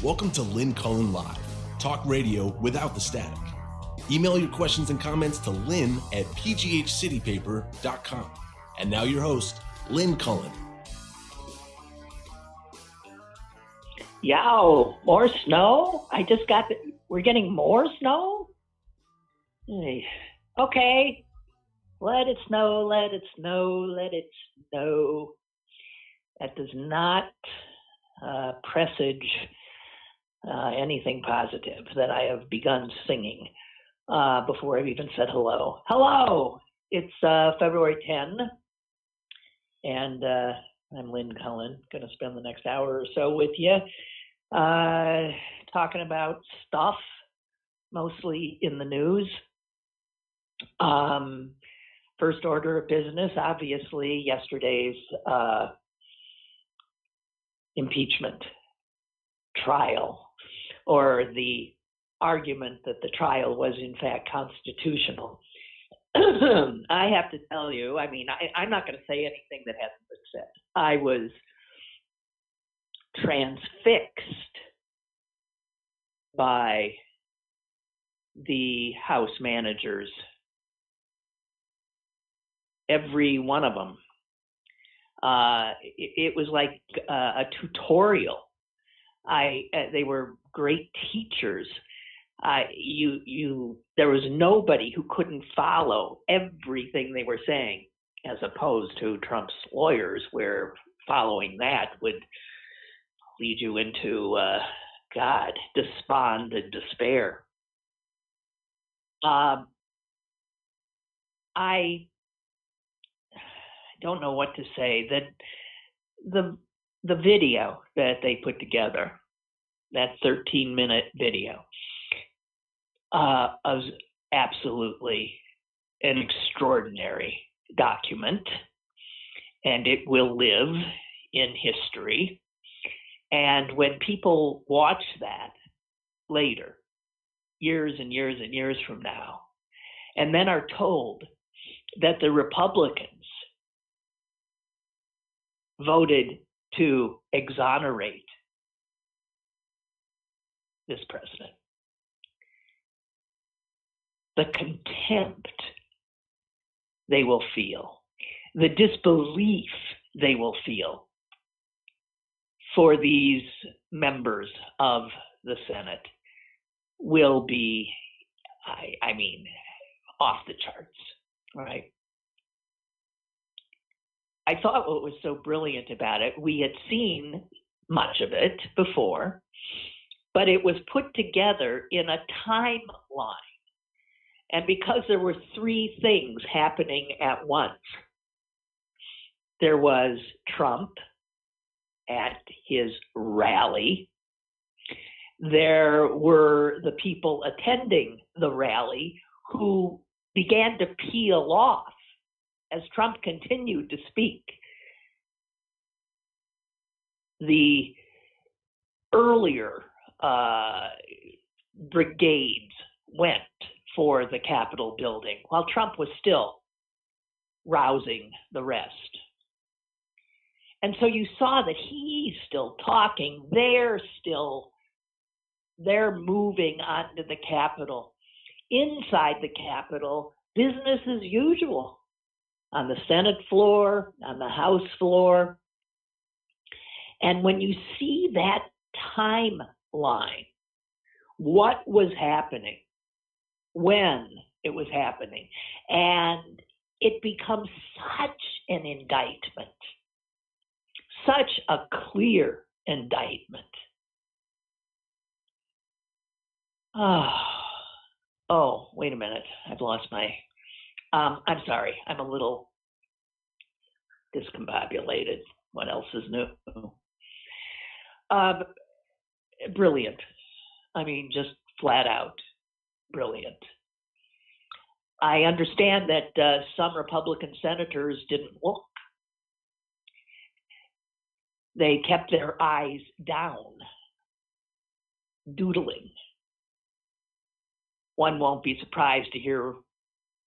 Welcome to Lynn Cullen Live, talk radio without the static. Email your questions and comments to lynn@pghcitypaper.com. And now your host, Lynn Cullen. Yow, more snow? We're getting more snow? Okay, let it snow, let it snow, let it snow. That does not presage anything positive that I have begun singing before I've even said hello. Hello! It's February 10, and I'm Lynn Cullen, going to spend the next hour or so with you talking about stuff, mostly in the news. First order of business, obviously, yesterday's impeachment trial, or the argument that the trial was in fact constitutional. I have to tell you, I'm not going to say anything that hasn't been said. I was transfixed by the House managers, every one of them. It was like a tutorial. They were great teachers. There was nobody who couldn't follow everything they were saying, as opposed to Trump's lawyers, where following that would lead you into, despond and despair. I don't know what to say. That the video that they put together, that 13-minute video, was absolutely an extraordinary document, and it will live in history. And when people watch that later, years and years and years from now, and then are told that the Republicans voted to exonerate this president, the contempt they will feel, the disbelief they will feel for these members of the Senate will be, off the charts, right? I thought what was so brilliant about it, we had seen much of it before, but it was put together in a timeline. And because there were three things happening at once, there was Trump at his rally. There were the people attending the rally who began to peel off as Trump continued to speak. The earlier brigades went for the Capitol building while Trump was still rousing the rest. And so you saw that he's still talking. They're moving onto the Capitol. Inside the Capitol, business as usual. On the Senate floor, on the House floor. And when you see that timeline, what was happening, when it was happening, and it becomes such an indictment, such a clear indictment. Oh, wait a minute. I've lost my... I'm sorry. I'm a little discombobulated. What else is new? Brilliant. Just flat out brilliant. I understand that some Republican senators didn't look. They kept their eyes down, doodling. One won't be surprised to hear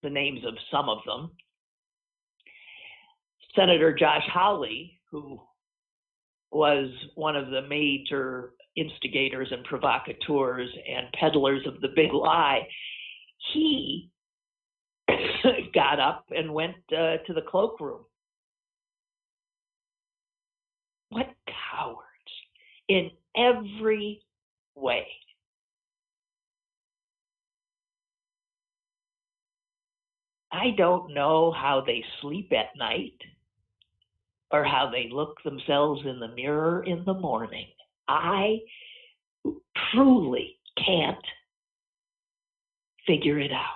the names of some of them. Senator Josh Hawley, who was one of the major instigators and provocateurs and peddlers of the big lie, he got up and went to the cloakroom. What cowards in every way. I don't know how they sleep at night or how they look themselves in the mirror in the morning. I truly can't figure it out.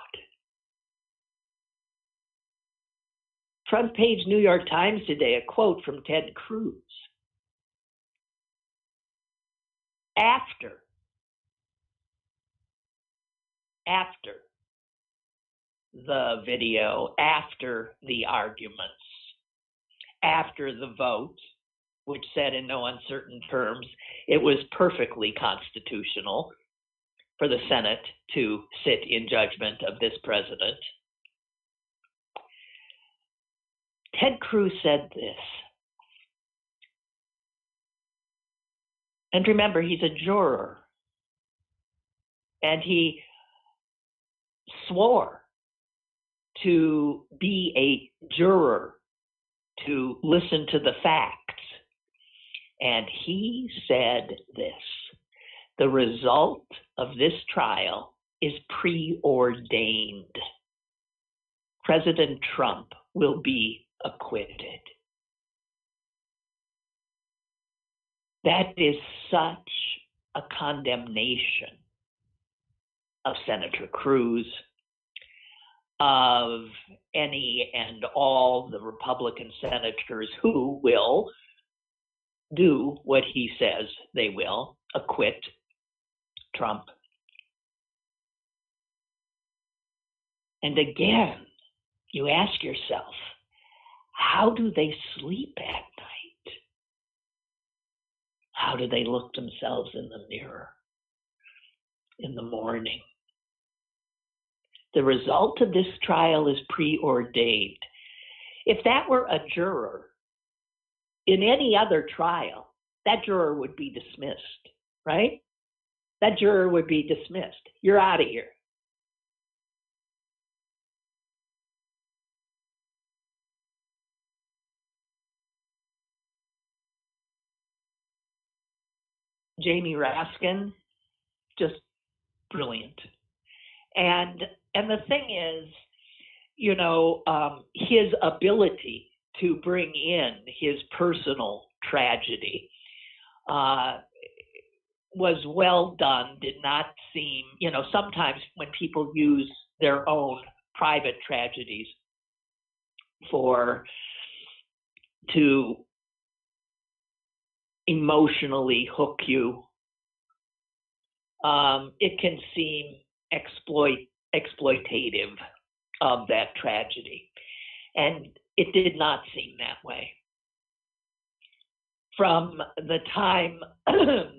Front page New York Times today, a quote from Ted Cruz. After the video, after the arguments, after the vote, which said in no uncertain terms it was perfectly constitutional for the Senate to sit in judgment of this president, Ted Cruz said this. And remember, he's a juror. And he swore to be a juror, to listen to the facts. And he said this: the result of this trial is preordained. President Trump will be acquitted. That is such a condemnation of Senator Cruz, of any and all the Republican senators who will do what he says they will, acquit Trump. And again, you ask yourself, how do they sleep at night? How do they look themselves in the mirror in the morning? The result of this trial is preordained. If that were a juror in any other trial, that juror would be dismissed, right? That juror would be dismissed. You're out of here. Jamie Raskin, just brilliant. And the thing is, you know, his ability to bring in his personal tragedy was well done, did not seem, you know, sometimes when people use their own private tragedies to emotionally hook you, it can seem exploitative of that tragedy. And it did not seem that way. From the time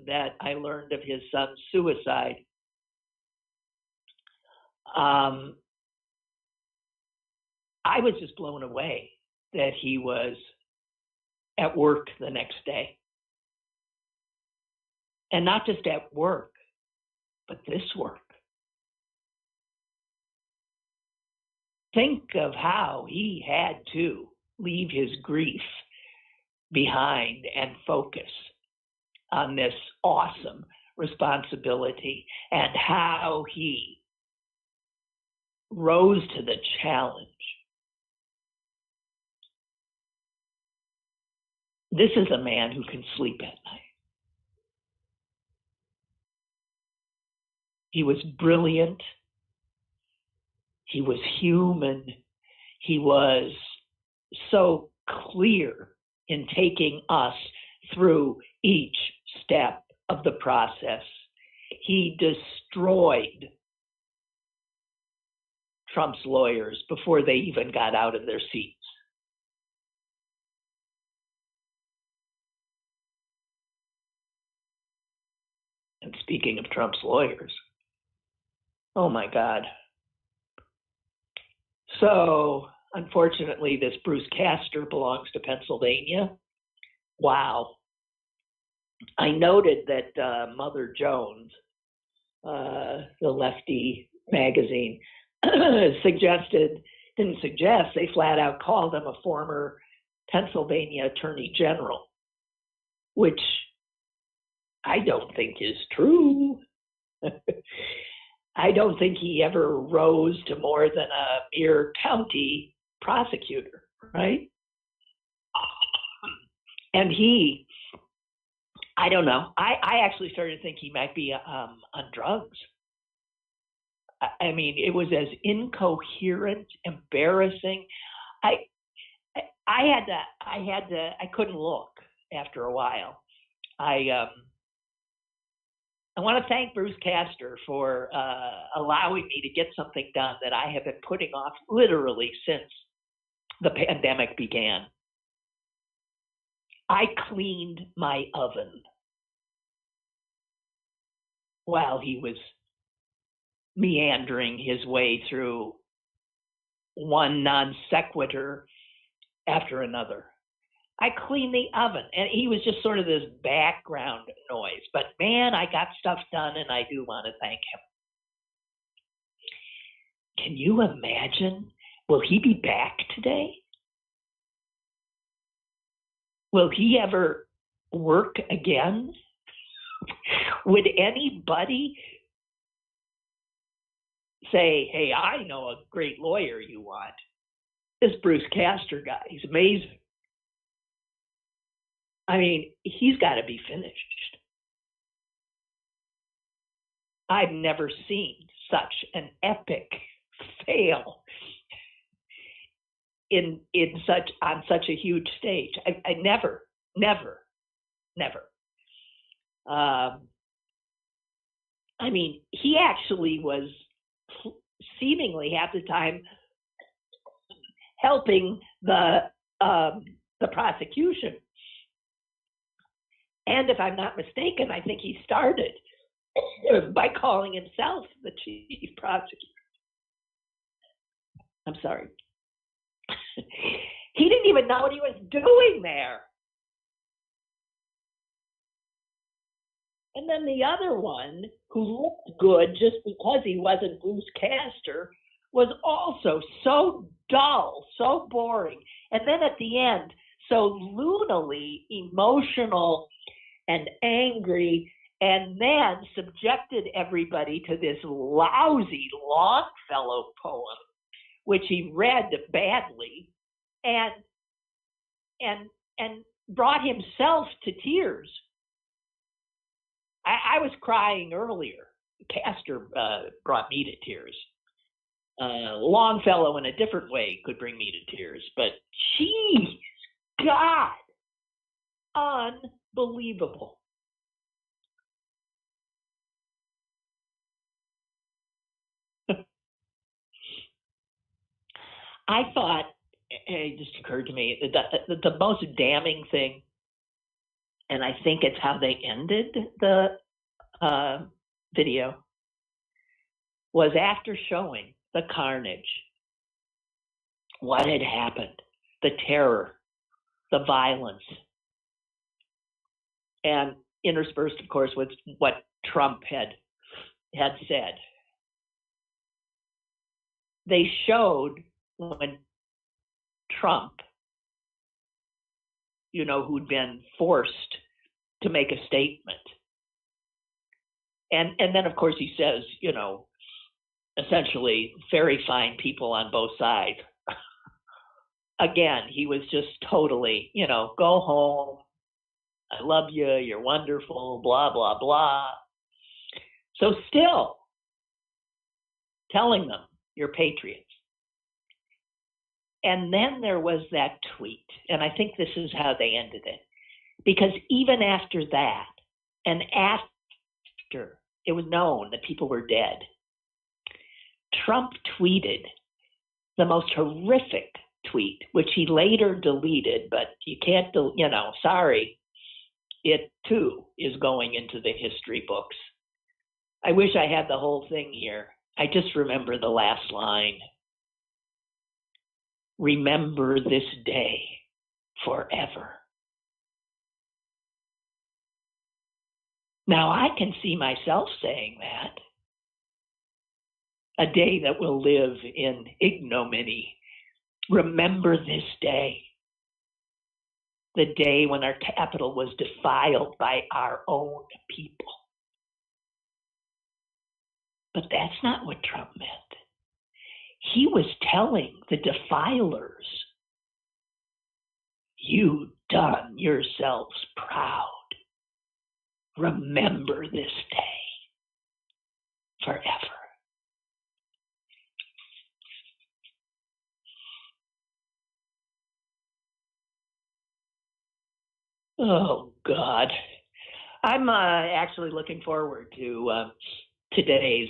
that I learned of his son's suicide, I was just blown away that he was at work the next day. And not just at work, but this work. Think of how he had to leave his grief behind and focus on this awesome responsibility, and how he rose to the challenge. This is a man who can sleep at night. He was brilliant. He was human. He was so clear in taking us through each step of the process. He destroyed Trump's lawyers before they even got out of their seats. And speaking of Trump's lawyers, oh my God. So, unfortunately, this Bruce Castor belongs to Pennsylvania. Wow. I noted that Mother Jones, the lefty magazine, didn't suggest, they flat out called him a former Pennsylvania Attorney General, which I don't think is true. I don't think he ever rose to more than a mere county prosecutor, right? And I don't know. I actually started to think he might be on drugs. I mean, it was as incoherent, embarrassing. I couldn't look after a while. I want to thank Bruce Castor for allowing me to get something done that I have been putting off literally since the pandemic began. I cleaned my oven while he was meandering his way through one non sequitur after another. I cleaned the oven, and he was just sort of this background noise. But man, I got stuff done, and I do want to thank him. Can you imagine? Will he be back today? Will he ever work again? Would anybody say, hey, I know a great lawyer you want? This Bruce Castor guy, he's amazing. I mean, he's got to be finished. I've never seen such an epic fail on such a huge stage. I never. I mean, he actually was seemingly half the time helping the prosecution. And if I'm not mistaken, I think he started by calling himself the chief prosecutor. I'm sorry. He didn't even know what he was doing there. And then the other one, who looked good just because he wasn't Bruce Castor, was also so dull, so boring. And then at the end, so lunally emotional and angry, and then subjected everybody to this lousy Longfellow poem, which he read badly, and brought himself to tears. I was crying earlier. Castor brought me to tears. Longfellow in a different way could bring me to tears, but geez, God, unbelievable. I thought, it just occurred to me, that the most damning thing, and I think it's how they ended the video, was after showing the carnage, what had happened, the terror, the violence, and interspersed, of course, with what Trump had said. They showed when Trump, who'd been forced to make a statement. And then, of course, he says, essentially, very fine people on both sides. Again, he was just totally, go home. I love you. You're wonderful, blah, blah, blah. So still telling them you're patriots. And then there was that tweet, and I think this is how they ended it. Because even after that, and after it was known that people were dead, Trump tweeted the most horrific tweet, which he later deleted, but you can't, sorry, it too is going into the history books. I wish I had the whole thing here. I just remember the last line. Remember this day forever. Now, I can see myself saying that. A day that will live in ignominy. Remember this day. The day when our capital was defiled by our own people. But that's not what Trump meant. He was telling the defilers, you've done yourselves proud. Remember this day forever. Oh, God. I'm actually looking forward to today's,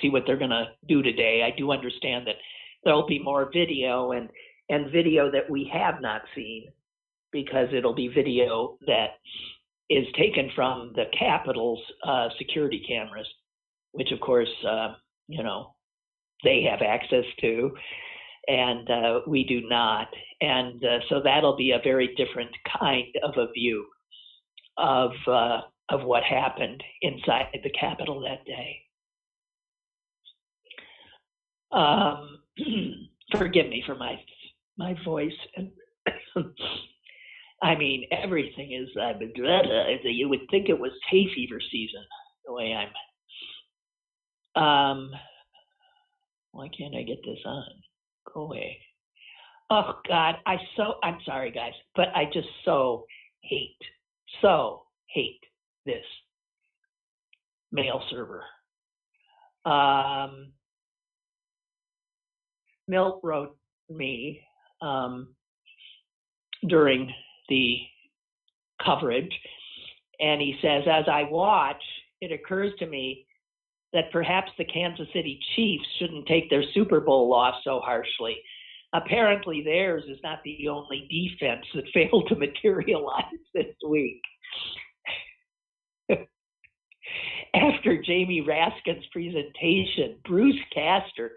see what they're going to do today. I do understand that there'll be more video and video that we have not seen, because it'll be video that is taken from the Capitol's security cameras, which of course, they have access to, and we do not. And so that'll be a very different kind of a view of what happened inside the Capitol that day. Forgive me for my voice. I mean, everything is, you would think it was hay fever season, the way I'm. Why can't I get this on? Go away. Oh, God, I'm sorry, guys, but I just so hate this mail server. Milt wrote me during the coverage, and he says, as I watch, it occurs to me that perhaps the Kansas City Chiefs shouldn't take their Super Bowl loss so harshly. Apparently theirs is not the only defense that failed to materialize this week. After Jamie Raskin's presentation, Bruce Castor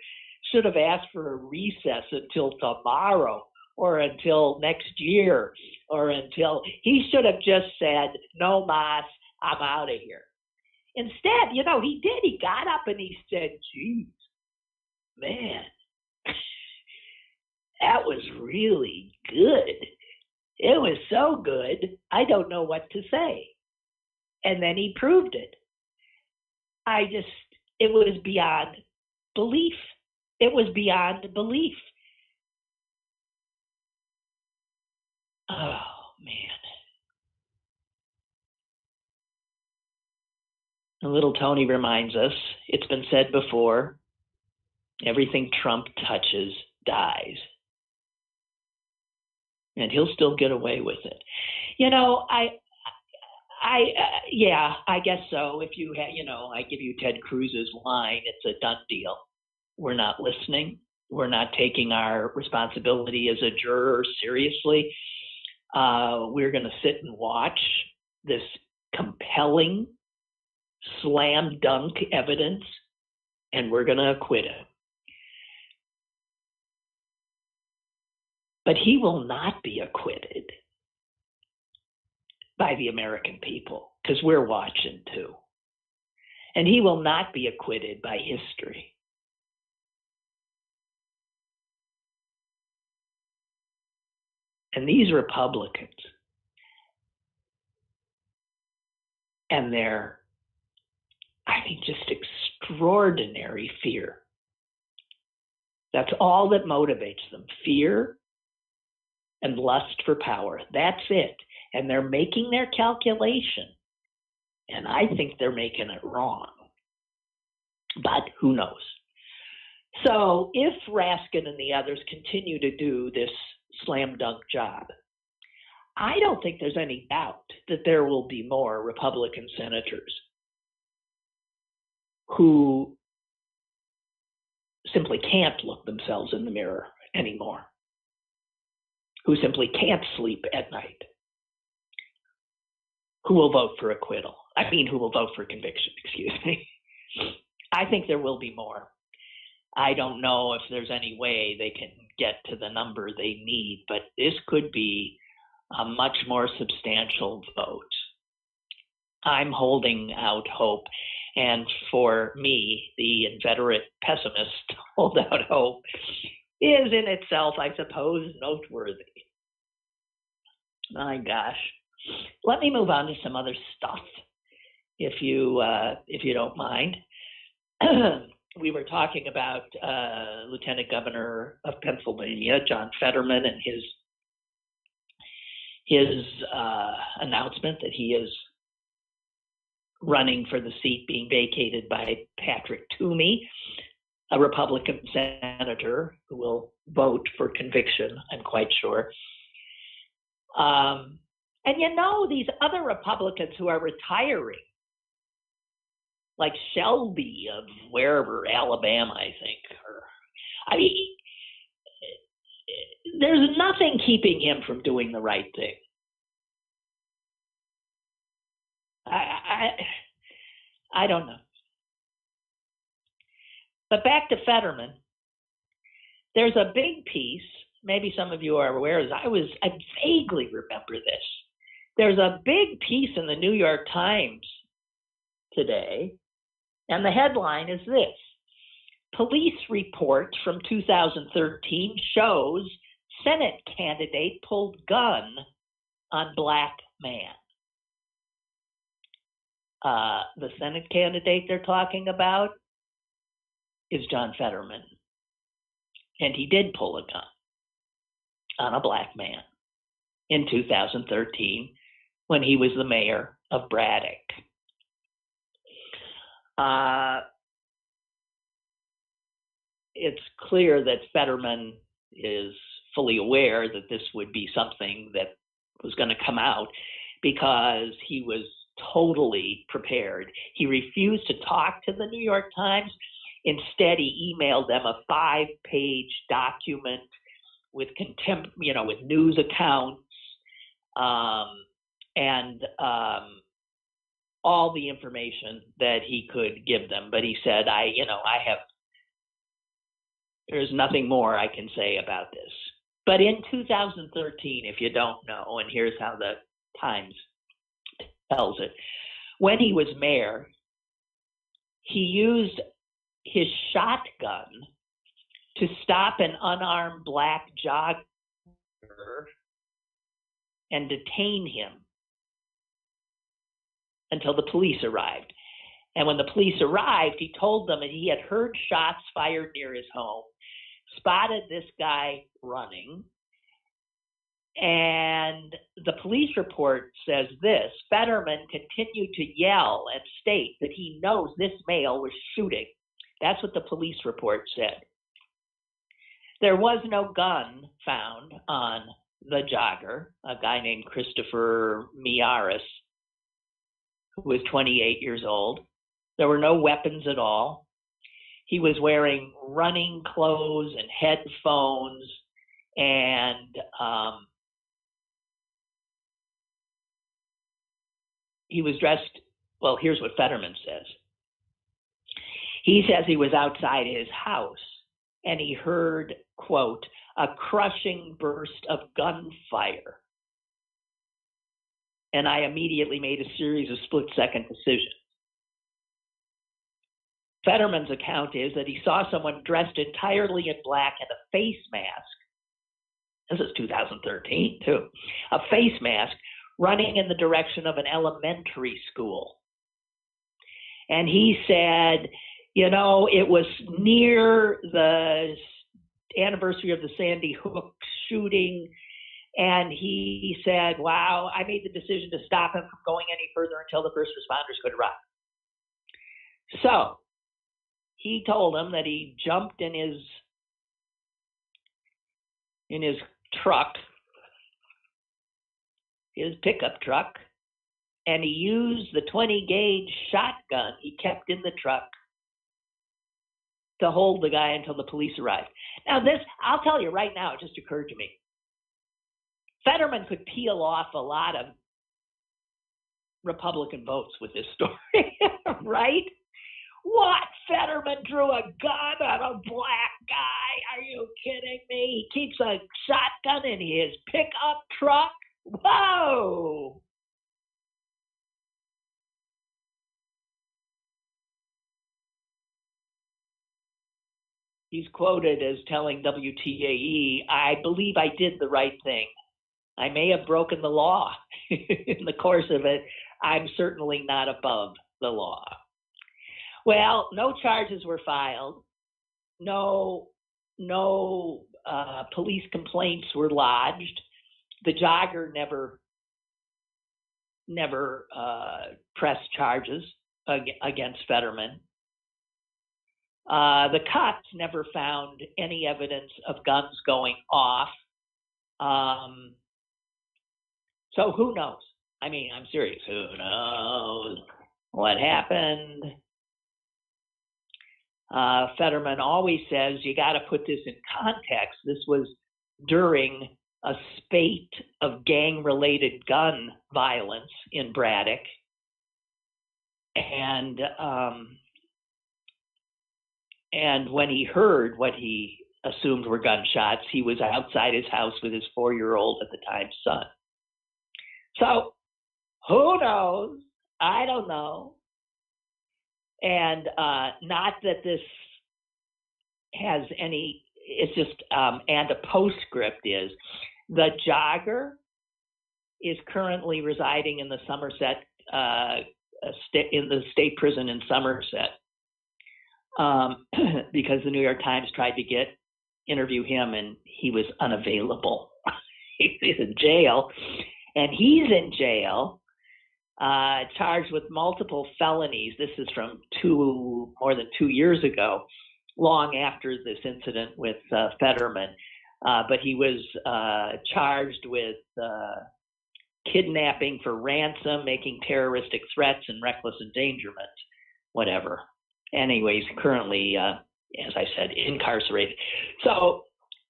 should have asked for a recess until tomorrow, or until next year, or until he should have just said, no mas, I'm out of here. Instead, he did. He got up and he said, geez, man, that was really good. It was so good, I don't know what to say. And then he proved it. It was beyond belief. It was beyond belief. Oh, man. And little Tony reminds us, it's been said before, everything Trump touches dies. And he'll still get away with it. I guess so. If you I give you Ted Cruz's line, it's a done deal. We're not listening. We're not taking our responsibility as a juror seriously. We're going to sit and watch this compelling slam dunk evidence, and we're going to acquit him. But he will not be acquitted by the American people, because we're watching too. And he will not be acquitted by history. And these Republicans and their, just extraordinary fear. That's all that motivates them. Fear and lust for power. That's it. And they're making their calculation. And I think they're making it wrong. But who knows? So if Raskin and the others continue to do this slam dunk job, I don't think there's any doubt that there will be more Republican senators who simply can't look themselves in the mirror anymore, who simply can't sleep at night, who will vote for acquittal. Who will vote for conviction, excuse me. I think there will be more. I don't know if there's any way they can get to the number they need, but this could be a much more substantial vote. I'm holding out hope. And for me, the inveterate pessimist, to hold out hope is in itself, I suppose, noteworthy. My gosh. Let me move on to some other stuff, if you don't mind. We were talking about Lieutenant Governor of Pennsylvania, John Fetterman, and his announcement that he is running for the seat being vacated by Patrick Toomey, a Republican senator who will vote for conviction, I'm quite sure. And you know, these other Republicans who are retiring, like Shelby of wherever, Alabama, I think, I mean, there's nothing keeping him from doing the right thing. I don't know. But back to Fetterman, there's a big piece, maybe some of you are aware, I vaguely remember this. There's a big piece in the New York Times today, and the headline is this: police report from 2013 shows Senate candidate pulled gun on black man. The Senate candidate they're talking about is John Fetterman. And he did pull a gun on a black man in 2013 when he was the mayor of Braddock. It's clear that Fetterman is fully aware that this would be something that was going to come out because he was totally prepared. He refused to talk to the New York Times. Instead, he emailed them a 5-page document with with news accounts and all the information that he could give them. But he said, there's nothing more I can say about this. But in 2013, if you don't know, and here's how the Times tells it, when he was mayor, he used his shotgun to stop an unarmed black jogger and detain him until the police arrived. And when the police arrived, he told them that he had heard shots fired near his home, spotted this guy running, and the police report says this: Fetterman continued to yell and state that he knows this male was shooting. That's what the police report said. There was no gun found on the jogger, a guy named Christopher Miaris, who was 28 years old. There were no weapons at all. He was wearing running clothes and headphones, and he was dressed, well, here's what Fetterman says. He says he was outside his house and he heard, quote, a crushing burst of gunfire. And I immediately made a series of split-second decisions. Fetterman's account is that he saw someone dressed entirely in black and a face mask. This is 2013, too. A face mask running in the direction of an elementary school. And he said, it was near the anniversary of the Sandy Hook shooting. And he said, wow, I made the decision to stop him from going any further until the first responders could arrive. So he told him that he jumped in his truck, his pickup truck, and he used the 20-gauge shotgun he kept in the truck to hold the guy until the police arrived. Now this, I'll tell you right now, it just occurred to me. Fetterman could peel off a lot of Republican votes with this story, right? What? Fetterman drew a gun on a black guy? Are you kidding me? He keeps a shotgun in his pickup truck? Whoa! He's quoted as telling WTAE, I believe I did the right thing. I may have broken the law in the course of it. I'm certainly not above the law. Well, no charges were filed. No police complaints were lodged. The jogger never pressed charges against Fetterman. The cops never found any evidence of guns going off. So who knows? I mean, I'm serious. Who knows what happened? Fetterman always says you got to put this in context. This was during a spate of gang-related gun violence in Braddock, and when he heard what he assumed were gunshots, he was outside his house with his 4-year-old at the time son. So who knows? I don't know. And not that this has any, it's just, and a postscript is, the jogger is currently residing in the Somerset, in the state prison in Somerset, because the New York Times tried to interview him and he was unavailable. He's in jail, and he's in jail, charged with multiple felonies. This is from more than 2 years ago, long after this incident with Fetterman. But he was charged with kidnapping for ransom, making terroristic threats, and reckless endangerment, whatever. Anyways, currently, as I said, incarcerated. So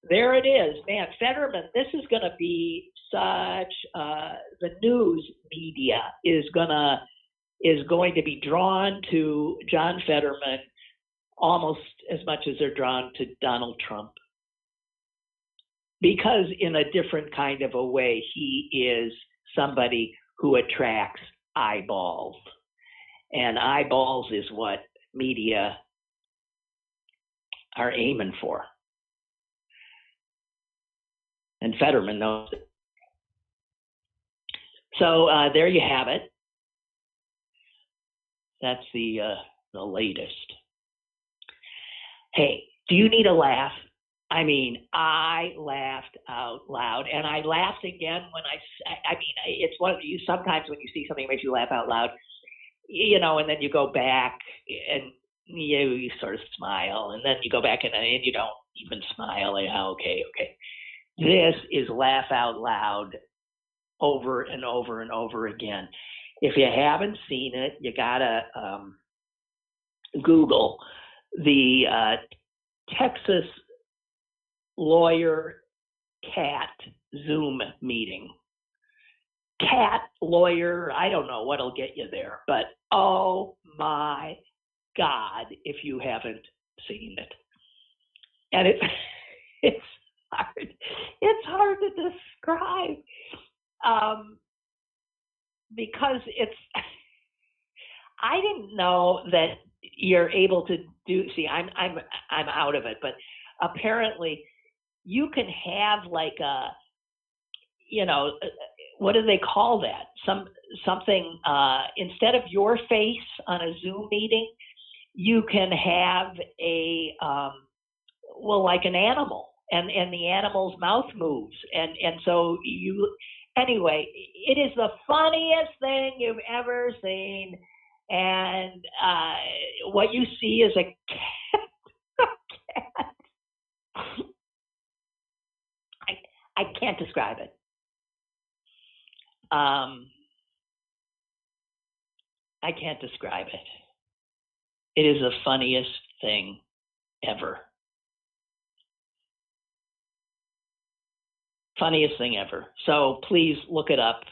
there it is, man. Fetterman, this is going to be such. The news media is going to be drawn to John Fetterman almost as much as they're drawn to Donald Trump, because in a different kind of a way, he is somebody who attracts eyeballs, and eyeballs is what media are aiming for. And Fetterman knows it. So there you have it. That's the latest. Hey, do you need a laugh? I mean, I laughed out loud, and I laughed again when I mean, it's one of you. Sometimes when you see something that makes you laugh out loud, you know, and then you go back and you sort of smile, and then you go back and you don't even smile. Like, oh, okay. This is laugh out loud over and over and over again. If you haven't seen it, you gotta Google the Texas lawyer cat Zoom meeting. Cat lawyer, I don't know what'll get you there, but oh my God, if you haven't seen it. And it's hard to describe, because I didn't know that you're able to see, I'm out of it, but apparently you can have like a, you know, what do they call that? Something instead of your face on a Zoom meeting, you can have a like an animal, and the animal's mouth moves, and so anyway, it is the funniest thing you've ever seen, and what you see is a cat. I can't describe it. I can't describe it. It is the funniest thing ever. Funniest thing ever. So please look it up.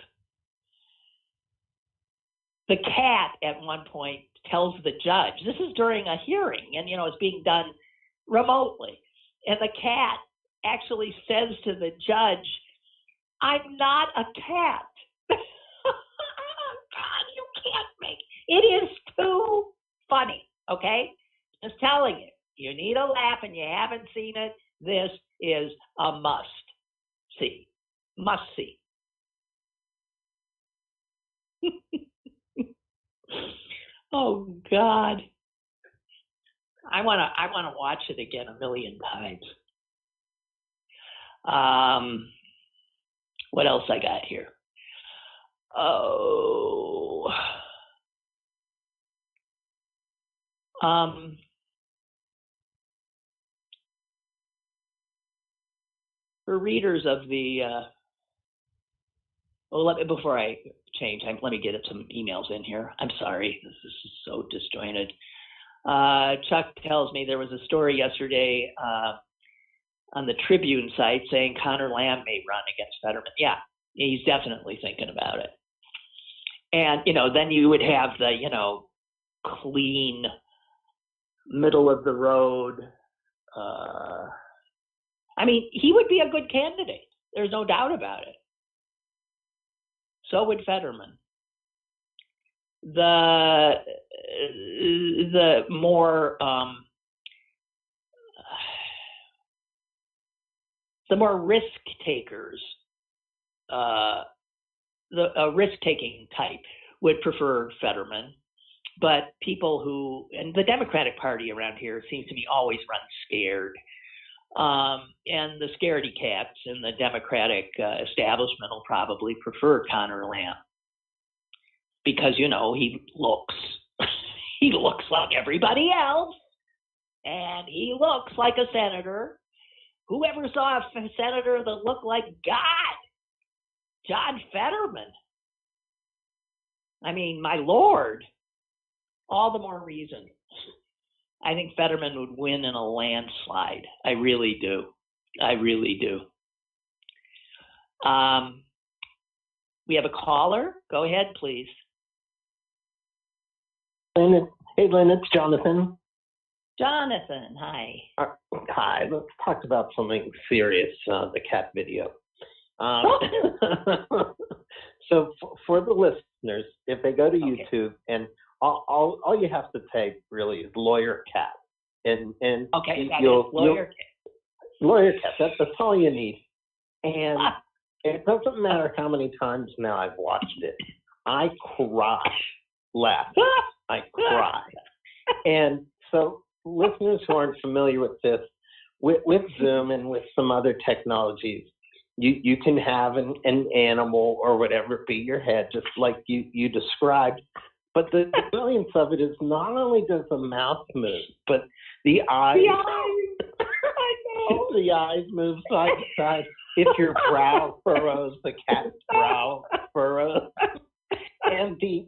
The cat at one point tells the judge, this is during a hearing, and you know it's being done remotely, and the cat actually says to the judge, I'm not a cat. God, you can't make it. Is too funny, okay? Just telling you. You need a laugh and you haven't seen it. This is a must see. Must see. Oh God. I wanna watch it again a million times. What else I got here? Oh. For readers of the before I change, let me get some emails in here. I'm sorry, this is so disjointed. Chuck tells me there was a story yesterday on the Tribune site saying Connor Lamb may run against Fetterman. Yeah, he's definitely thinking about it. And, then you would have the, clean, middle of the road. He would be a good candidate. There's no doubt about it. So would Fetterman. The more risk takers, the risk-taking type would prefer Fetterman, but people and the Democratic Party around here seems to me always run scared. And the scaredy cats in the Democratic establishment will probably prefer Connor Lamb because, he looks he looks like everybody else, and he looks like a senator. Whoever saw a senator that looked like God? John Fetterman. My Lord. All the more reason. I think Fetterman would win in a landslide. I really do. We have a caller. Go ahead, please. Lynn, hey, Lynn, it's Jonathan. Jonathan, hi. Hi, let's talk about something serious, the cat video. So for the listeners, if they go to YouTube, and all you have to type really is lawyer cat, and lawyer cat. That's all you need, and it doesn't matter how many times now I've watched it. I cry laughing. I cry, and so listeners who aren't familiar with this, with Zoom and with some other technologies, you can have an animal or whatever be your head, just like you described. But the brilliance of it is not only does the mouth move, but the eyes. I know. The eyes move side to side. If your brow furrows, the cat's brow furrows. And the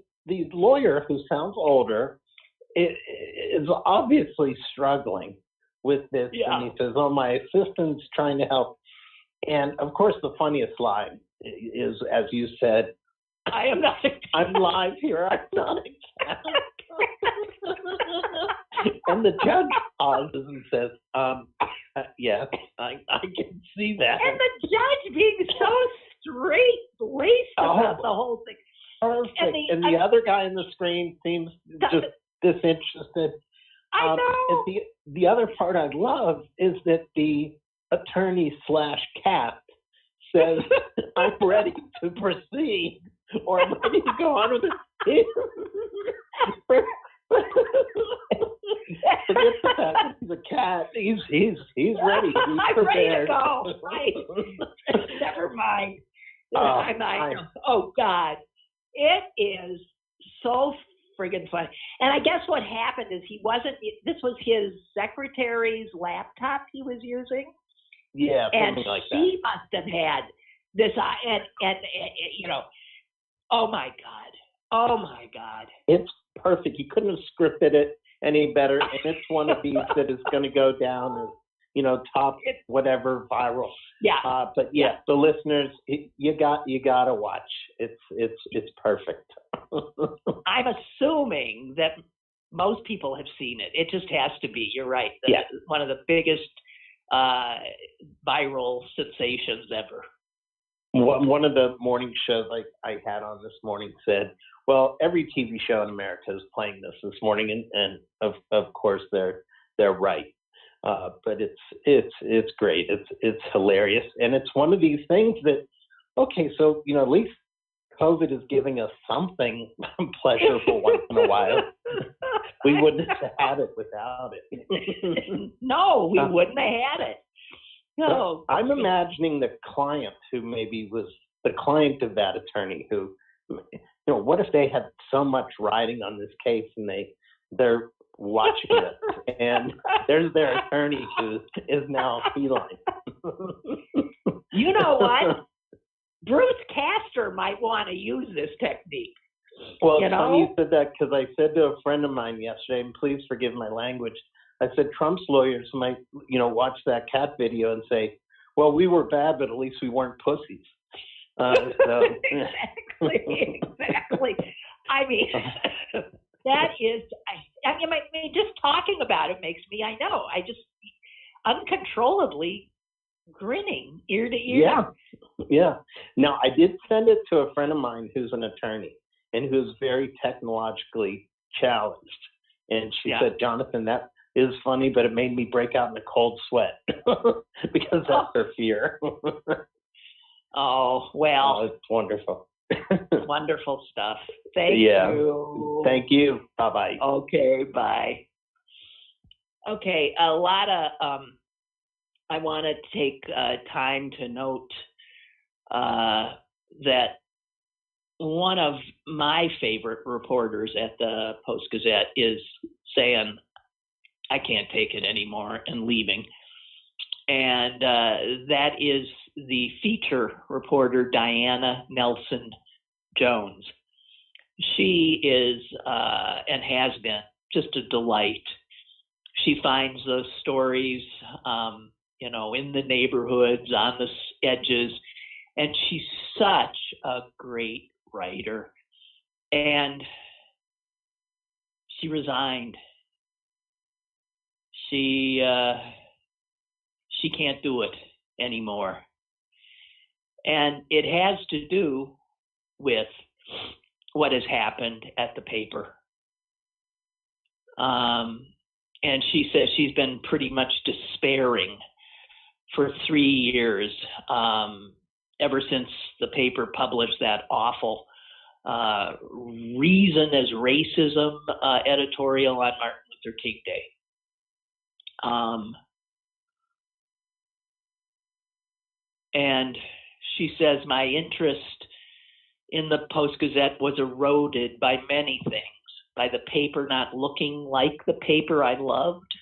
lawyer, who sounds older, is obviously struggling with this. Yeah. And he says, "Oh, my assistant's trying to help." And of course, the funniest line is, as you said, I am not a cat. I'm live here. I'm not a cat. And the judge pauses and says, yes, I can see that. And the judge being so straight-laced about the whole thing. Perfect. And the other guy on the screen seems just disinterested. I know. And the other part I love is that the attorney/cat says, I'm ready to proceed, or I'm ready to go on with it. Forget the fact that he's a cat. He's ready. He's I'm ready to prepared. go. Right. Never mind. Oh, God. It is so friggin' funny. And I guess what happened is this was his secretary's laptop he was using. Yeah, and something like that. she must have had this, and oh my God. It's perfect. You couldn't have scripted it any better, and it's one of these that is going to go down as, top whatever viral. Yeah. But yeah, the listeners, you got to watch. It's perfect. I'm assuming that most people have seen it. It just has to be. You're right. One of the biggest viral sensations ever. One of the morning shows I had on this morning said, well, every TV show in America is playing this morning, and of course they're right. But it's great. It's hilarious, and it's one of these things that, okay, so at least COVID is giving us something pleasurable once in a while. We wouldn't have had it without it. No, we wouldn't have had it. No. I'm imagining the client who maybe was the client of that attorney who, what if they had so much riding on this case and they're watching it and there's their attorney who is now feline. You know what? Bruce Castor might want to use this technique. Well, it's funny you said that, because I said to a friend of mine yesterday, and please forgive my language, I said Trump's lawyers might, watch that cat video and say, well, we were bad, but at least we weren't pussies. Exactly. I mean, that is, I mean, just talking about it makes me, I just uncontrollably grinning ear to ear. Yeah. Now, I did send it to a friend of mine who's an attorney and who's very technologically challenged. And she said, Jonathan, that is funny, but it made me break out in a cold sweat because that's her fear. Oh, well. It's wonderful. Wonderful stuff. Thank you. Thank you. Bye-bye. Okay, bye. Okay, a lot of, I want to take time to note that one of my favorite reporters at the Post-Gazette is saying, I can't take it anymore, and leaving. And that is the feature reporter, Diana Nelson Jones. She is, and has been, just a delight. She finds those stories, in the neighborhoods, on the edges, and she's such a great writer. And she resigned. She can't do it anymore. And it has to do with what has happened at the paper. And she says she's been pretty much despairing for 3 years, ever since the paper published that awful Reason as Racism editorial on Martin Luther King Day. And she says, my interest in the Post-Gazette was eroded by many things, by the paper not looking like the paper I loved.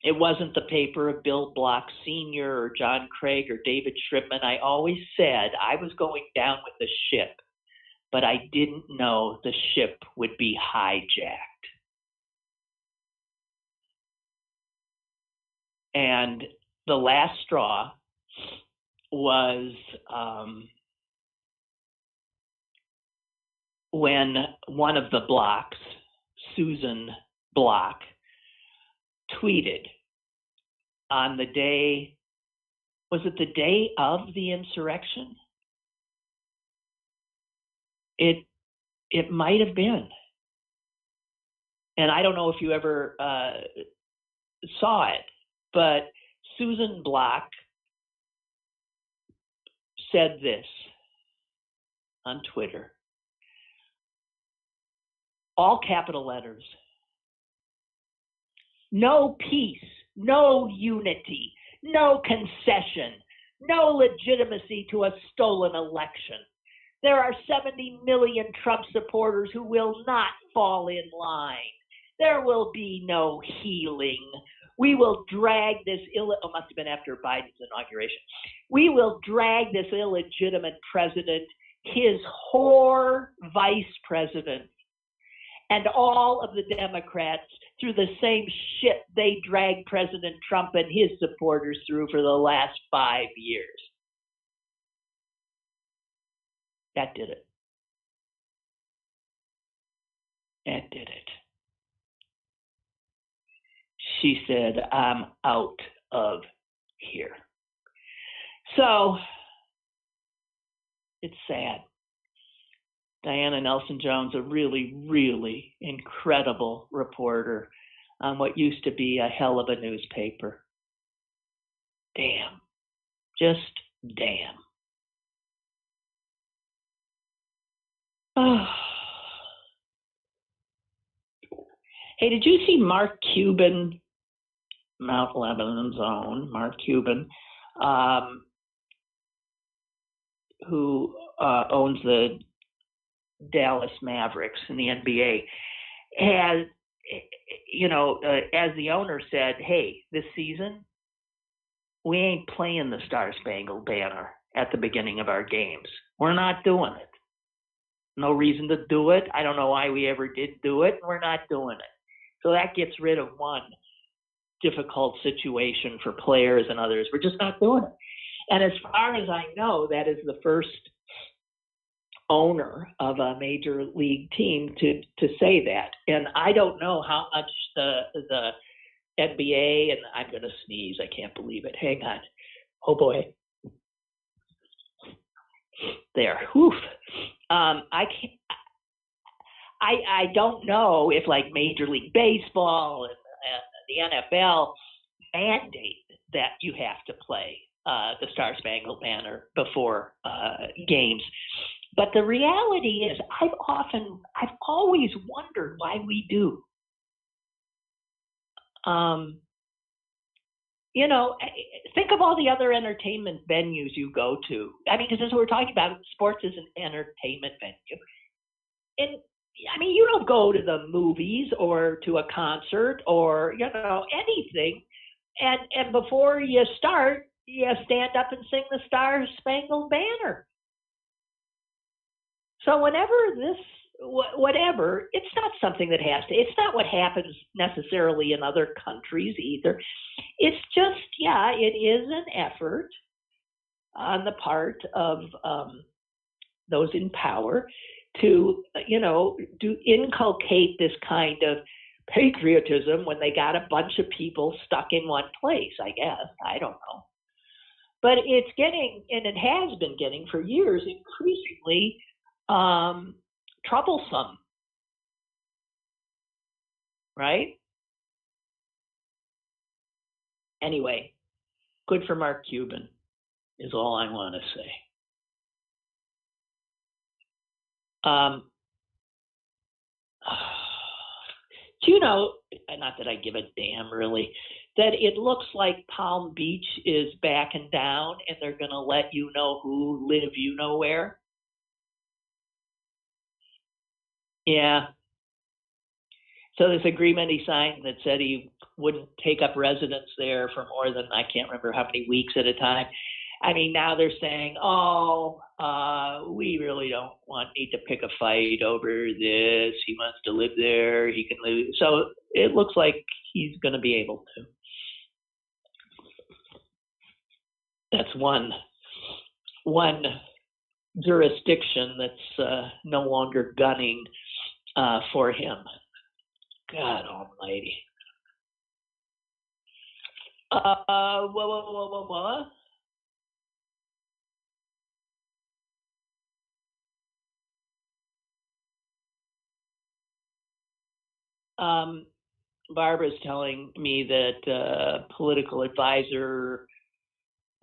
It wasn't the paper of Bill Block Sr. or John Craig or David Shribman. I always said I was going down with the ship, but I didn't know the ship would be hijacked. And the last straw was when one of the Blocks, Susan Block, tweeted on the day, was it the day of the insurrection? It might have been. And I don't know if you ever saw it, but Susan Block said this on Twitter, all capital letters: no peace, no unity, no concession, no legitimacy to a stolen election. There are 70 million Trump supporters who will not fall in line. There will be no healing. We will drag this must have been after Biden's inauguration. We will drag this illegitimate president, his whore vice president, and all of the Democrats through the same shit they dragged President Trump and his supporters through for the last 5 years. That did it. That did it. She said, I'm out of here. So It's sad. Diana Nelson-Jones, a really, really incredible reporter on what used to be a hell of a newspaper. Damn. Just damn. Oh. Hey, did you see Mark Cuban, Mount Lebanon's own, Mark Cuban, who owns the Dallas Mavericks in the NBA, has, as the owner said, hey, this season, we ain't playing the Star-Spangled Banner at the beginning of our games. We're not doing it. No reason to do it. I don't know why we ever did do it. We're not doing it. So that gets rid of one difficult situation for players and others. We're just not doing it. And as far as I know, that is the first owner of a major league team to say that. And I don't know how much the NBA, and I'm going to sneeze. I can't believe it. Hang on. Oh boy. There. Whew. I don't know if like Major League Baseball and the NFL mandate that you have to play the Star-Spangled Banner before games. But the reality is I've always wondered why we do. Think of all the other entertainment venues you go to. I mean, because as we're talking about, sports is an entertainment venue. And I mean, you don't go to the movies or to a concert or, anything. And before you start, you stand up and sing the Star-Spangled Banner. So whatever, it's not something that it's not what happens necessarily in other countries either. It's just, it is an effort on the part of those in power to, to inculcate this kind of patriotism when they got a bunch of people stuck in one place, I guess. I don't know. But it's getting, and it has been getting for years, increasingly troublesome, right? Anyway, good for Mark Cuban is all I want to say. Do you know, not that I give a damn really, that it looks like Palm Beach is backing down and they're going to let you know who live you know where? Yeah. So this agreement he signed that said he wouldn't take up residence there for more than, I can't remember how many weeks at a time. I mean, now they're saying, we really don't need to pick a fight over this. He wants to live there. He can live. So it looks like he's going to be able to. That's one jurisdiction that's no longer gunning for him. God almighty. What? Barbara's telling me that political advisor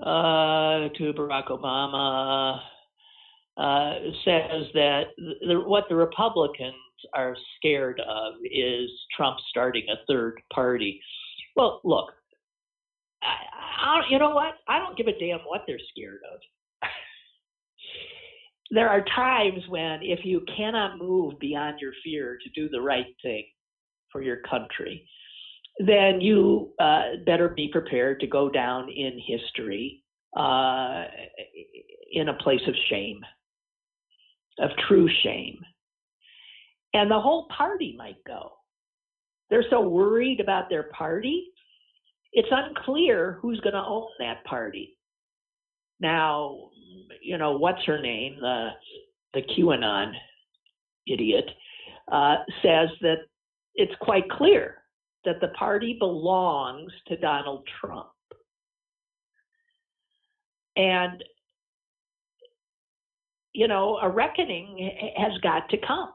to Barack Obama says that what the Republicans are scared of is Trump starting a third party. Well, look, you know what? I don't give a damn what they're scared of. There are times when if you cannot move beyond your fear to do the right thing for your country, then you better be prepared to go down in history in a place of shame, of true shame. And the whole party might go. They're so worried about their party, it's unclear who's going to own that party. Now, what's her name, the QAnon idiot, says that it's quite clear that the party belongs to Donald Trump. And, a reckoning has got to come.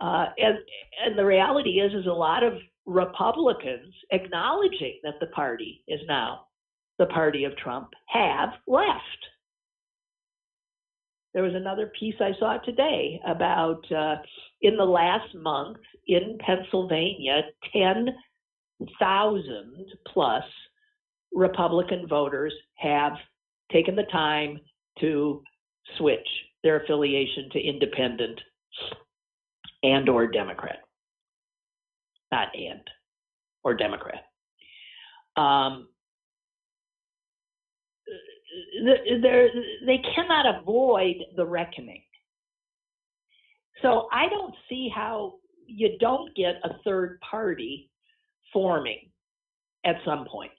And the reality is a lot of Republicans acknowledging that the party is now the party of Trump have left. There was another piece I saw today about in the last month in Pennsylvania, 10,000 plus Republican voters have taken the time to switch their affiliation to independent and or Democrat. Not and or Democrat. They cannot avoid the reckoning. So I don't see how you don't get a third party forming at some point.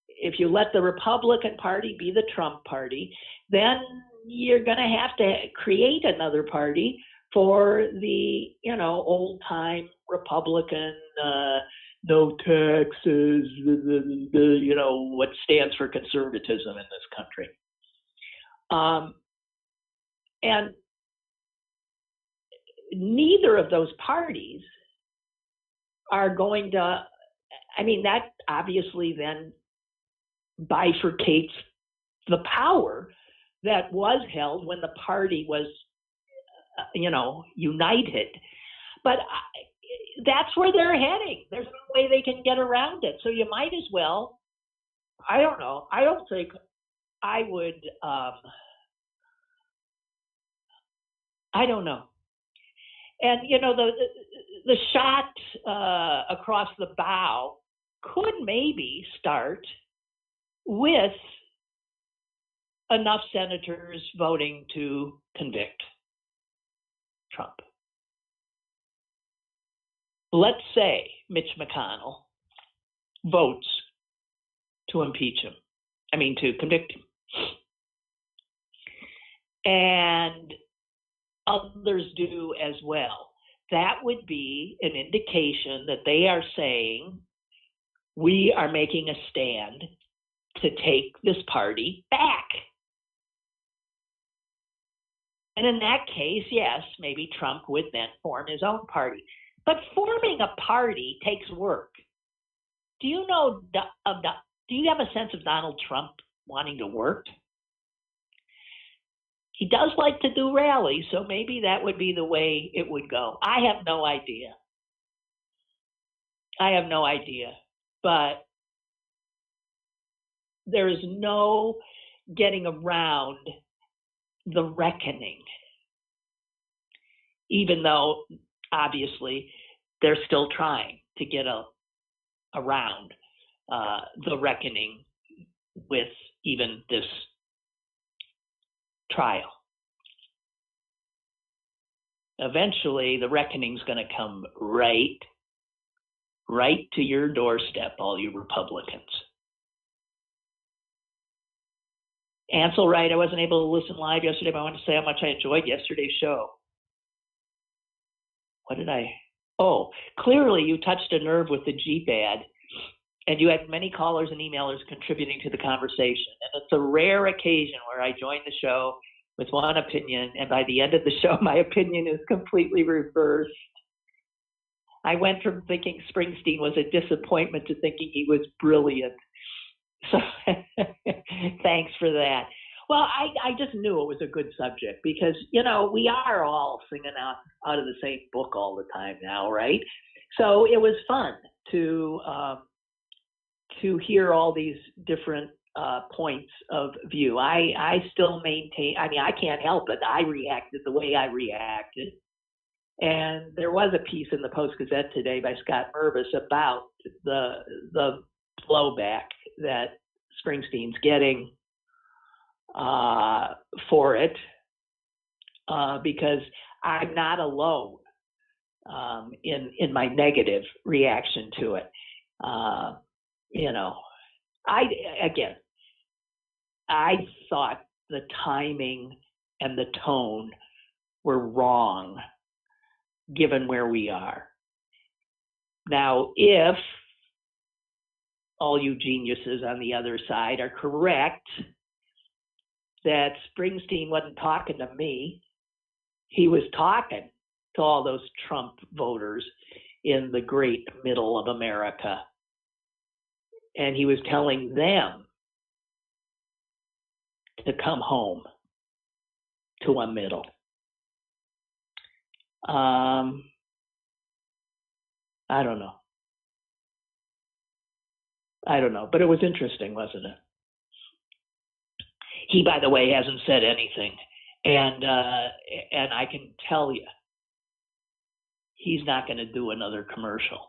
If you let the Republican Party be the Trump Party, then you're going to have to create another party for the, old-time Republican, no taxes, what stands for conservatism in this country. And neither of those parties are going to, that obviously then bifurcates the power that was held when the party was, united. But that's where they're heading. There's no way they can get around it. So you might as well, I don't know. I don't think I would, I don't know. And, the shot across the bow could maybe start with enough senators voting to convict Trump. Let's say Mitch McConnell votes to impeach him. To convict him. And others do as well. That would be an indication that they are saying, we are making a stand to take this party back. And in that case, yes, maybe Trump would then form his own party. But forming a party takes work. Do you have a sense of Donald Trump wanting to work? He does like to do rallies, so maybe that would be the way it would go. I have no idea. But there is no getting around the reckoning, even though obviously they're still trying to get around the reckoning with even this trial. Eventually, the reckoning's going to come right to your doorstep, all you Republicans. Ansel, right, I wasn't able to listen live yesterday, but I want to say how much I enjoyed yesterday's show. Clearly you touched a nerve with the Jeep ad, and you had many callers and emailers contributing to the conversation. And it's a rare occasion where I join the show with one opinion, and by the end of the show, my opinion is completely reversed. I went from thinking Springsteen was a disappointment to thinking he was brilliant. So thanks for that. Well, I just knew it was a good subject because, we are all singing out of the same book all the time now, right? So it was fun to hear all these different points of view. I still maintain, I can't help it. I reacted the way I reacted. And there was a piece in the Post-Gazette today by Scott Mervis about the blowback that Springsteen's getting for it, because I'm not alone in my negative reaction to it. I thought the timing and the tone were wrong given where we are. Now, if all you geniuses on the other side are correct that Springsteen wasn't talking to me. He was talking to all those Trump voters in the great middle of America. And he was telling them to come home to a middle. I don't know. But it was interesting, wasn't it? He, by the way, hasn't said anything. And I can tell you, he's not going to do another commercial.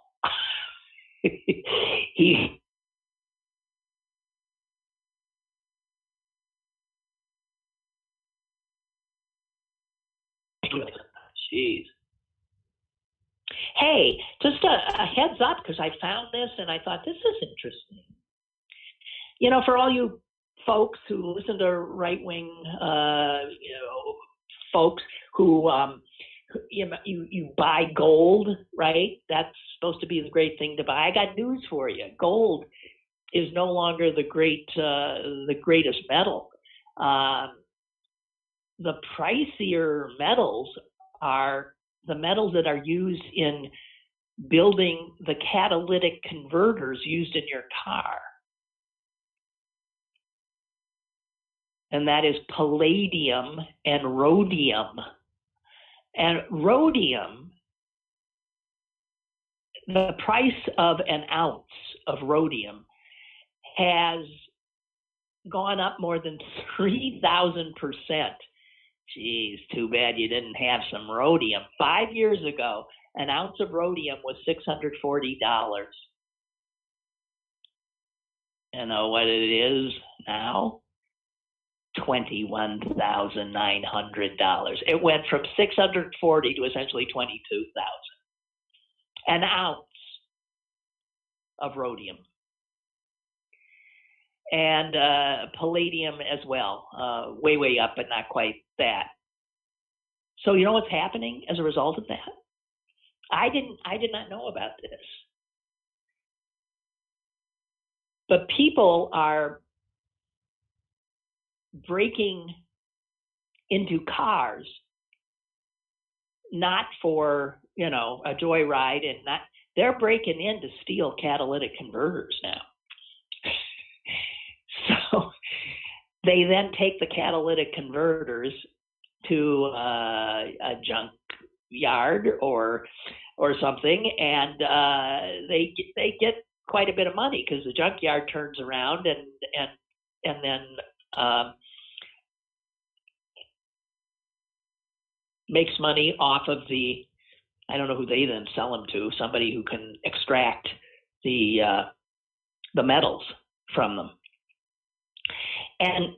Jeez. Hey, just a heads up, because I found this and I thought this is interesting. You know, for all you folks who listen to right-wing, folks who you buy gold, right? That's supposed to be the great thing to buy. I got news for you. Gold is no longer the greatest metal. The pricier metals are the metals that are used in building the catalytic converters used in your car. And that is palladium and rhodium. And rhodium, the price of an ounce of rhodium has gone up more than 3,000%. Geez, too bad you didn't have some rhodium. 5 years ago, an ounce of rhodium was $640. You know what it is now? $21,900. It went from $640 to essentially $22,000. An ounce of rhodium. And palladium as well, way up, but not quite that. So you know what's happening as a result of that? I did not know about this. But people are breaking into cars, not for, a joyride, and they're breaking in to steal catalytic converters now. So they then take the catalytic converters to a junk yard or something, and they get quite a bit of money because the junkyard turns around and then makes money off of the, I don't know who they then sell them to, somebody who can extract the metals from them. And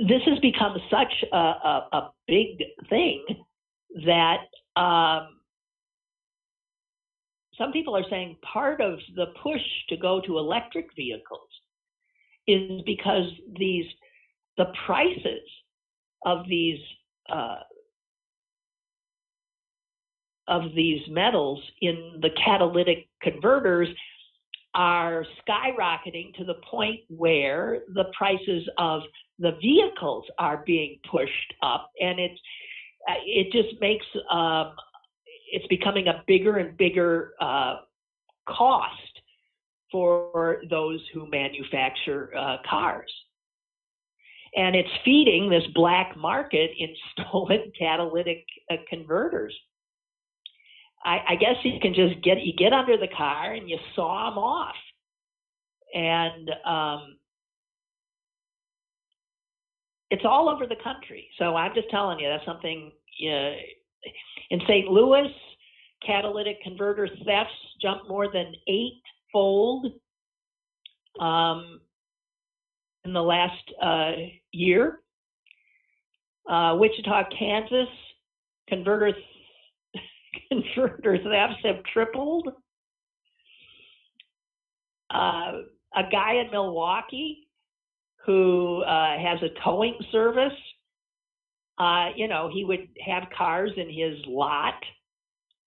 this has become such a big thing that some people are saying part of the push to go to electric vehicles is because the prices of these metals in the catalytic converters are skyrocketing to the point where the prices of the vehicles are being pushed up, and it just makes it's becoming a bigger and bigger cost for those who manufacture cars. And it's feeding this black market in stolen catalytic converters. I guess you can just get under the car and you saw them off. And it's all over the country. So I'm just telling you, that's something in St. Louis, catalytic converter thefts jumped more than 8-fold in the last year. Wichita, Kansas, converter thefts have tripled. A guy in Milwaukee who has a towing service, he would have cars in his lot,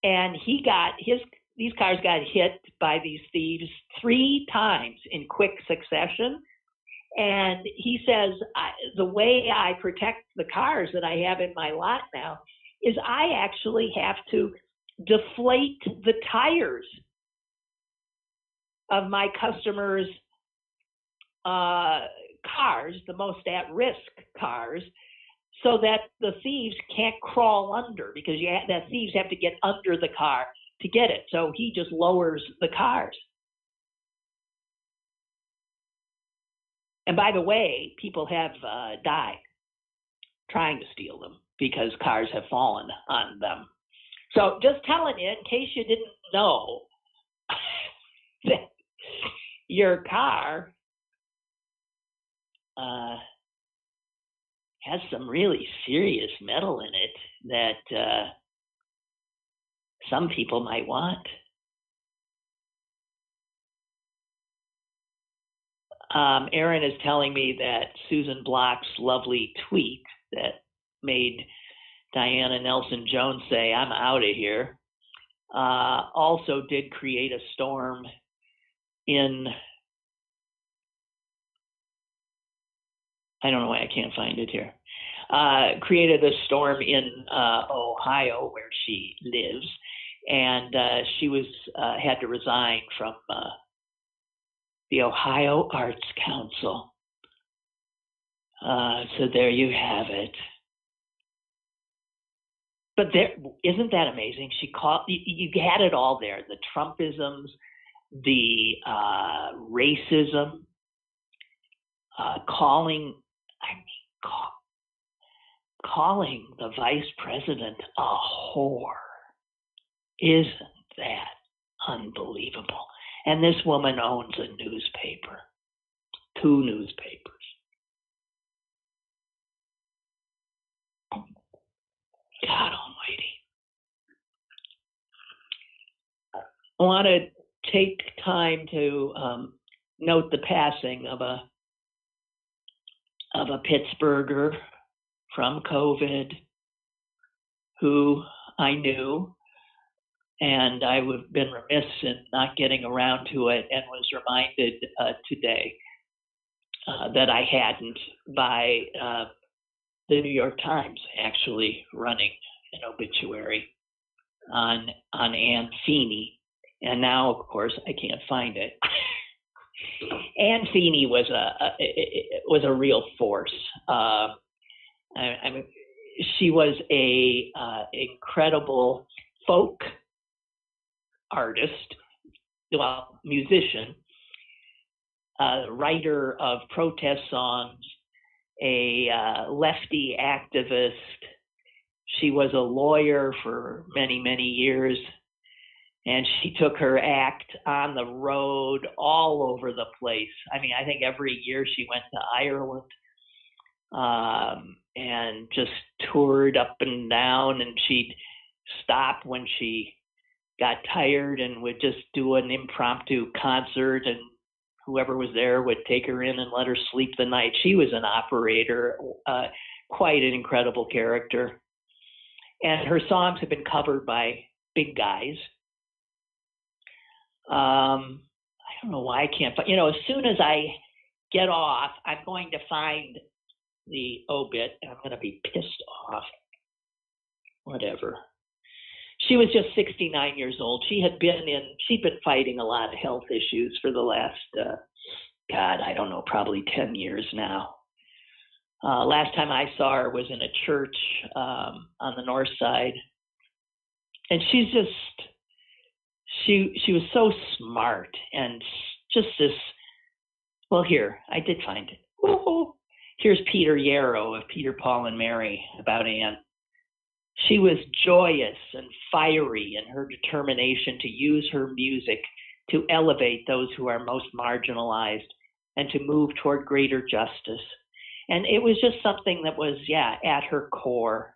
and these cars got hit by these thieves 3 times in quick succession, And he says, the way I protect the cars that I have in my lot now is I actually have to deflate the tires of my customers' cars, the most at-risk cars, so that the thieves can't crawl under, because the thieves have to get under the car to get it. So he just lowers the cars. And by the way, people have died trying to steal them because cars have fallen on them. So just telling you, in case you didn't know, that your car has some really serious metal in it that some people might want. Aaron is telling me that Susan Block's lovely tweet that made Diana Nelson-Jones say, "I'm out of here," also did create a storm in, I don't know why I can't find it here, created a storm in Ohio where she lives, and she was had to resign from the Ohio Arts Council. So there you have it. But there, isn't that amazing? She called, you had it all there, the Trumpisms, the racism, calling the vice president a whore. Isn't that unbelievable? And this woman owns a newspaper, 2 newspapers. God almighty. I want to take time to note the passing of a Pittsburgher from COVID who I knew, and I would have been remiss in not getting around to it, and was reminded today that I hadn't by the New York Times actually running an obituary on Ann Feeney, and now of course I can't find it. Ann Feeney was a real force. I mean, she was a incredible folk artist, well, musician, writer of protest songs, a lefty activist. She was a lawyer for many, many years, and she took her act on the road all over the place. I mean, I think every year she went to Ireland and just toured up and down, and she'd stop when she got tired and would just do an impromptu concert, and whoever was there would take her in and let her sleep the night. She was an operator, quite an incredible character. And her songs have been covered by big guys. I don't know why I can't, but as soon as I get off, I'm going to find the obit, and I'm going to be pissed off. Whatever. She was just 69 years old. She'd been fighting a lot of health issues for the last, I don't know, probably 10 years now. Last time I saw her was in a church on the north side. And she was so smart, and just this, well, here, I did find it. Woo-hoo. Here's Peter Yarrow of Peter, Paul, and Mary about Anne. She was joyous and fiery in her determination to use her music to elevate those who are most marginalized and to move toward greater justice. And it was just something that was, at her core.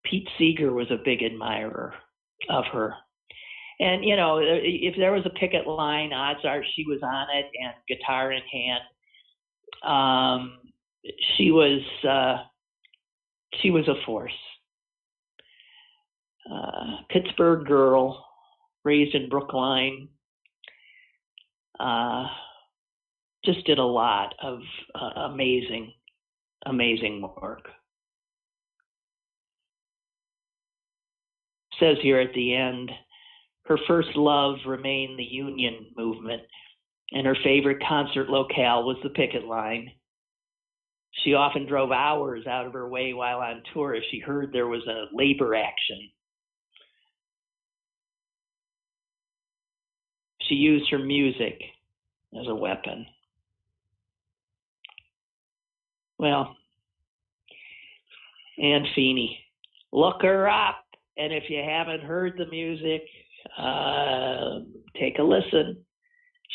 Pete Seeger was a big admirer of her. And, if there was a picket line, odds are she was on it, and guitar in hand. She was a force. Pittsburgh girl, raised in Brookline. just did a lot of amazing work. Says here at the end, her first love remained the union movement, and her favorite concert locale was the picket line. She often drove hours out of her way while on tour if she heard there was a labor action. She used her music as a weapon. Well, Ann Feeney, look her up. And if you haven't heard the music, take a listen.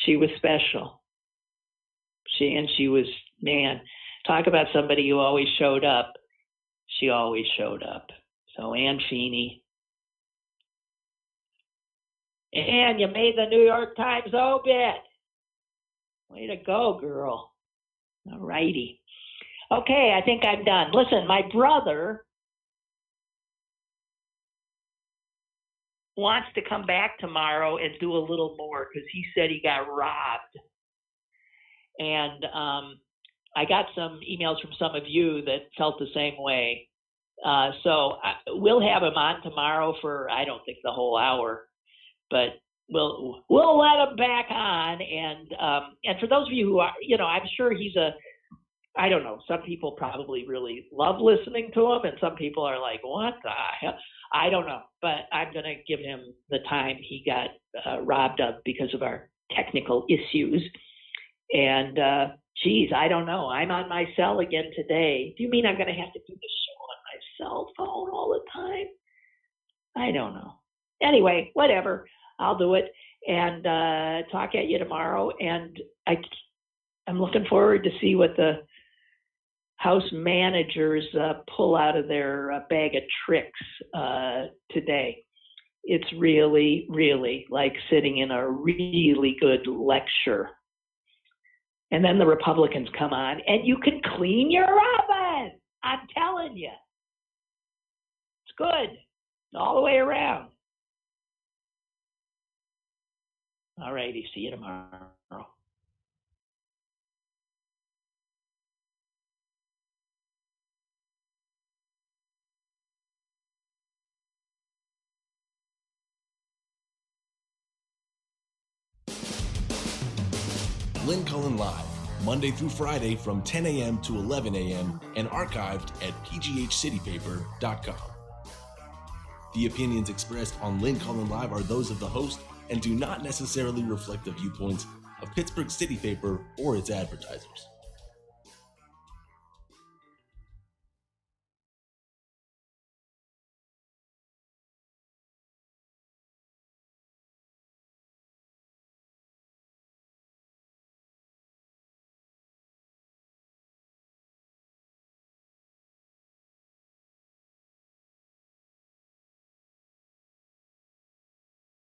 She was special. She was, man, talk about somebody who always showed up. She always showed up. So Ann Feeney. And you made the New York Times obit. Way to go, girl. All righty. Okay, I think I'm done. Listen, my brother wants to come back tomorrow and do a little more because he said he got robbed. And I got some emails from some of you that felt the same way. So we'll have him on tomorrow for, I don't think the whole hour, but we'll let him back on. And for those of you who are, I'm sure he's I don't know, some people probably really love listening to him, and some people are like, what the hell? I don't know, but I'm going to give him the time he got robbed of because of our technical issues. And, geez, I don't know. I'm on my cell again today. Do you mean I'm going to have to do the show on my cell phone all the time? I don't know. Anyway, whatever. I'll do it and talk at you tomorrow. And I'm looking forward to see what the House managers pull out of their bag of tricks today. It's really, really like sitting in a really good lecture. And then the Republicans come on, and you can clean your oven. I'm telling you. It's good all the way around. All righty, see you tomorrow. Lynn Cullen Live, Monday through Friday from 10 a.m. to 11 a.m. and archived at pghcitypaper.com. The opinions expressed on Lynn Cullen Live are those of the host and do not necessarily reflect the viewpoints of Pittsburgh City Paper or its advertisers.